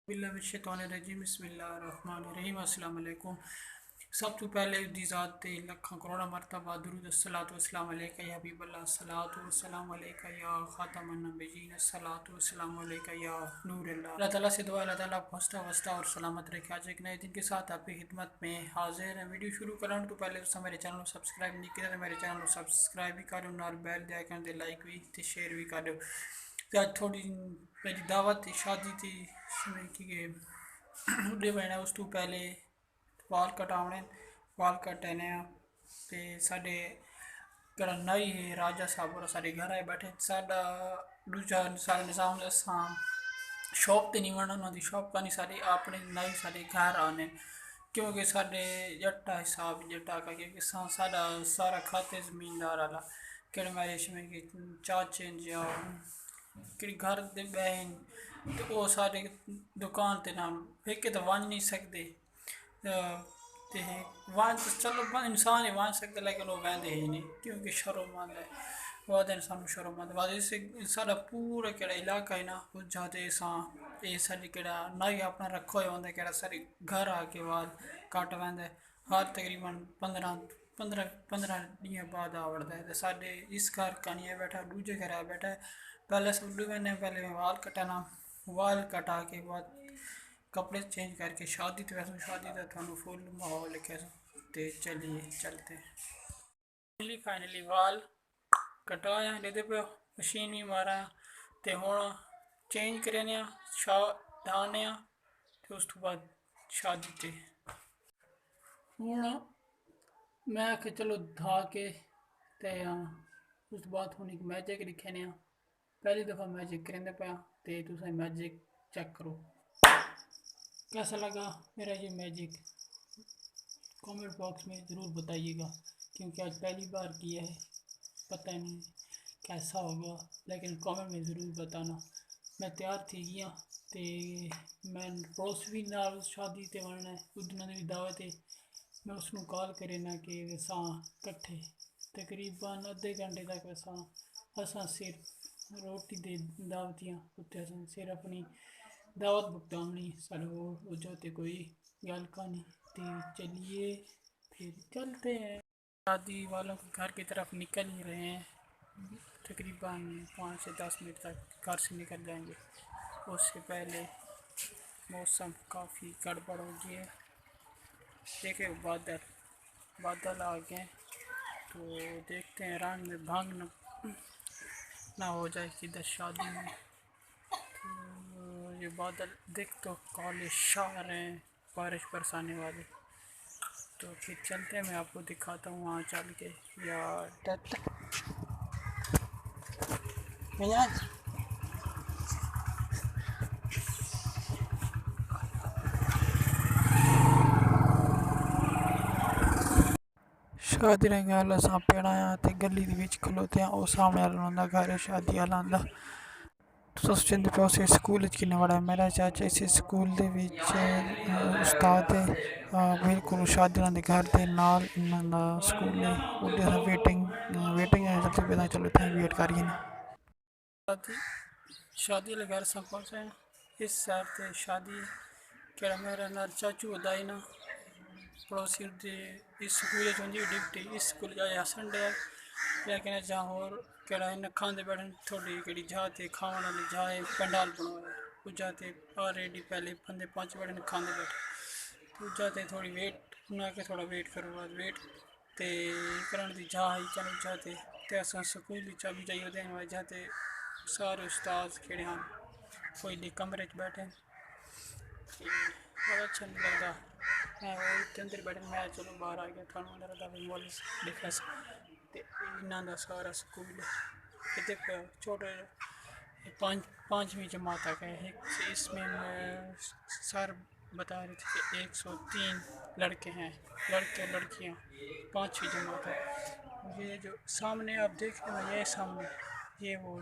बिस्मिल्लाहिर्रहमानिर्रहीम बिस्मिल्लाहिर्रहमानिर्रहीम अस्सलाम वालेकुम। सब तो पहले दी ज़ात ते लखां करोड़ा मरतबा दुरूद अस्सलातु वस्सलाम अलैका या हबीबल्लाह अस्सलातु वस्सलाम अलैका या ख़ातमन नबिय्यीन अस्सलातु वस्सलाम अलैका या नूरल्लाह। अल्लाह ताला से दुआ, अल्लाह ताला आपको हंसता वस्ता और सलामत रखे। आज एक नए दिन के साथ आपकी खिदमत में हाजिर है। वीडियो शुरू करने तो पहले दोस्तों मेरे चैनल को सब्सक्राइब नहीं किया तो मेरे चैनल को सब्सक्राइब भी करो, नाल बैल दे आइकन दे लाइक भी ते शेयर भी करो। तो आज थोड़ी मेरी दावत थी, शादी थी कि उड़े पैना। उस तो पहले वाल कटाने, वाल कटने ते साढ़े घरा नाई है राजा साहब और सारे घर आए बैठे। साडा दूजा सारा निज़ाम असा शॉप ते नहीं वड़ना, उन्होंने शॉप का नहीं, सारे अपने नाई सारे घर आने क्योंकि साढ़े जट्टा हिसाब जट्टा का क्योंकि सारा सारा खाते ज़मींदार आला कि मेरे इसमें कि चाचे या कि घर दे बहन तो वो सारे दुकान ते नाम फेंके तो वन नहीं सकते। ते वन तो चलो इंसान ही वन सकते लेकिन वो वहदे ही नहीं क्योंकि शर्मंद है वाद इंसान शर्मंद वाद इससे सारा पूरा केड़ा इलाका है ना उस जाते सा ये सारी केड़ा ना ही अपना रखो है होंगे केड़ा सारी घर आके वाल काट वंदे हर तकरीबन 15 दिन बाद आवड़ता है। तो साढ़े इस घर का नहीं है बैठा, दूजे घर आ बैठा है। पहले सब मैंने पहले वाल कटाना, वाल कटा के बाद कपड़े चेंज करके शादी तो वैसे शादी का थानू फुल माहौल लिखे तो चलिए चलते हैं। फाइनली वाल कटाया लेते पे मशीन भी मारा तो हूँ चेंज करने डाने तो उस तो बाद शादी ते हूँ मैं आखे चलो धा के ते उस बाद हूँ एक मैजिक दिखने पहली दफ़ा मैजिक करेंगे पाया तो तुम मैजिक चेक करो कैसा लगा मेरा ये मैजिक। कमेंट बॉक्स में ज़रूर बताइएगा क्योंकि आज पहली बार किया है, पता नहीं कैसा होगा लेकिन कमेंट में ज़रूर बताना। मैं तैयार थी गया तो मैं पड़ोस भी नाल शादी ते बनना है उन्होंने भी दावत है। मैं उसको कॉल करे ना कि वैसा कट्ठे तकरीबन अद्धे घंटे तक वैसा असा सिर्फ रोटी दे दावतियाँ उत्ते असा सिर्फ अपनी दावत भुगतानी सारे वो जाते कोई गल कहानी। तो चलिए फिर चलते हैं, शादी वालों के घर की तरफ निकल ही रहे हैं। तकरीबन 5 से 10 मिनट तक घर से निकल जाएंगे। उससे पहले मौसम काफ़ी गड़बड़ हो गई है, देखे बादल आ गए तो देखते हैं रंग में भांग ना हो जाए किधर शादी में। तो ये बादल देख तो काले छा रहे हैं बारिश बरसाने वाले। तो फिर चलते हैं, मैं आपको दिखाता हूँ वहाँ चल के यार शादी ने गल असा पेड़ा तो गली खलोते हैं, वो सामने आला घर है शादी आला आंदा। तुस चंदे पे उस स्कूल कि बड़ा मेरा चाचा इस स्कूल दे उस्ताद है बिल्कुल शादी के घर के नाल स्कूल है उधर वेटिंग है सबसे पहले चलो इतना वेट करिए ना। शादी वाले घर सब पहुँचे हैं। इस साइड से शादी केड़ा मेरा नाल चाचू दाई ना पड़ोसी इस स्कूल होंगी डिप्टी इस स्कूल जाए संडे है लेकिन जहाँ और केड़ा इन खाते बैठन थोड़ी केड़ी जाते खाने वाली जाए पंडाल बनवाए वो जाते ऑलरेडी पहले बंदे 5 बैठे खाते बैठे तो जाते थोड़ी वेट ना के थोड़ा वेट करो बाद वेट ते करन दी जा ही चलो जाते ते असा स्कूल चाबी जाइए देने वाले जाते सारे उस्ताद केड़े हैं कोई कमरे च बैठे बड़ा अच्छा नहीं लगता। मैं वो अंदर बैठे मैं चलो बाहर आ गया थानू अंदर दा मोल दिखा ते इन्ना दा सारा स्कूल इतने छोटे 5वीं जमात तक है। इसमें सर बता रहे थे कि 103 लड़के हैं, लड़के लड़कियां 5वीं जमात है। ये जो सामने आप देख रहे हो ये सामने ये वो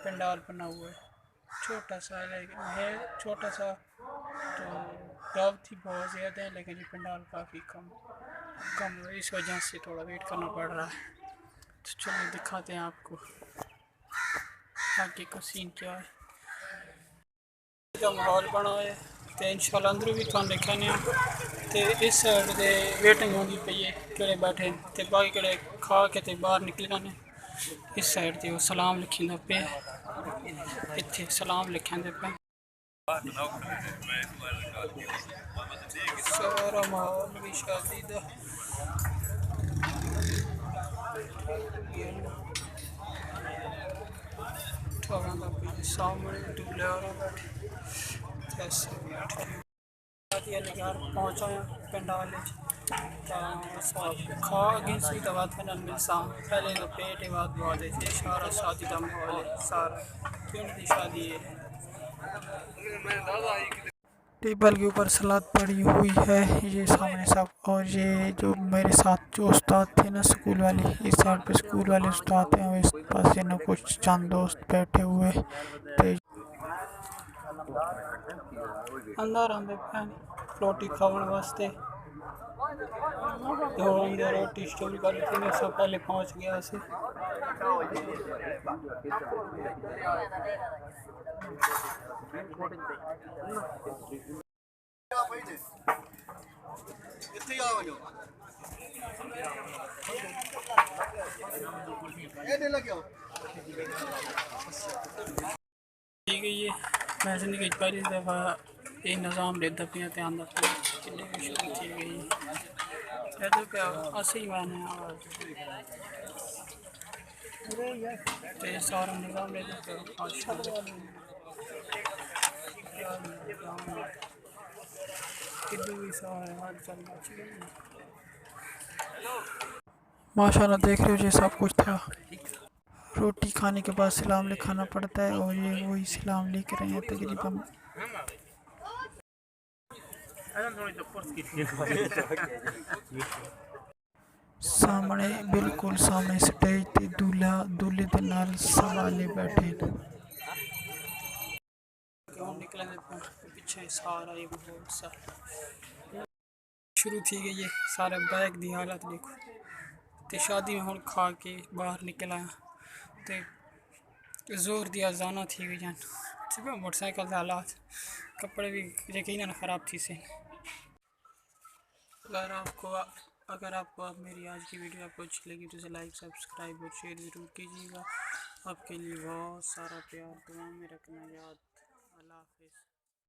पंडाल बना हुआ है छोटा सा है छोटा सा तो दावत बहुत ज़्यादा है लेकिन ये पंडाल काफ़ी कम है इस वजह से थोड़ा वेट करना पड़ रहा है। तो चलिए दिखाते हैं आपको आगे का सीन क्या है। का माहौल बना है तो इंशाल्लाह अंदर भी तुम दिखाने। तो इस साइड से वेटिंग होगी पई है केड़े बैठे तो बाकी केड़े खा के ते बाहर निकल जाने। इस साइड से वो सलाम लिखिंदा पे इत्थे सलाम लिखिंदे पे सारा माहौल भी शादी दा सामने दूल्हे वाला बैठे जैसे बैठे शादी वाले घर पहुँचा पंडाल खा गई सी दवा पहले तो पेट बाद बहुत है सारा शादी का माहौल है सारा पिंड की शादी है। टेबल के ऊपर सलाद पड़ी हुई है ये सामने सब और ये जो मेरे साथ जो उस्ताद थे ना स्कूल वाले इस साइड पे स्कूल वाले उस्ताद हैं और इस पास ना कुछ चंद दोस्त बैठे हुए थे अंदर आंदे रोटी खाने वास्ते रोटी स्टोर कर सब पहले पहुंच गया से ठीक है ये मैं जिंदगी पहली दफ़ा ये निज़ाम लेता पिया ते आंदा किन्ने मुश्किल थी गई तो क्या असली मैंने ते सारा निज़ाम लेता माशाल्लाह देख रहे हो ये सब कुछ था। रोटी खाने के बाद सलाम लिखाना पड़ता है और ये वही सलाम लिख रहे हैं तकरीबन सामने बिल्कुल सामने स्टेज ते दूल्हा दूल्हे दे नाल सवाले बैठे निकले पीछे सारा ये बहुत सा शुरू थी गई है सारे बैग की हालत देखो तो शादी में हम खा के बाहर निकल आया तो जोर दिया जाना थी गई जान मोटरसाइकिल के हालात कपड़े भी यकीनन ख़राब थी से। अगर आपको मेरी आज की वीडियो आपको अच्छी लगी तो इसे लाइक सब्सक्राइब और शेयर ज़रूर कीजिएगा। आपके लिए बहुत सारा प्यार दुआ में रखना याद। अल्लाह हाफ़िज़।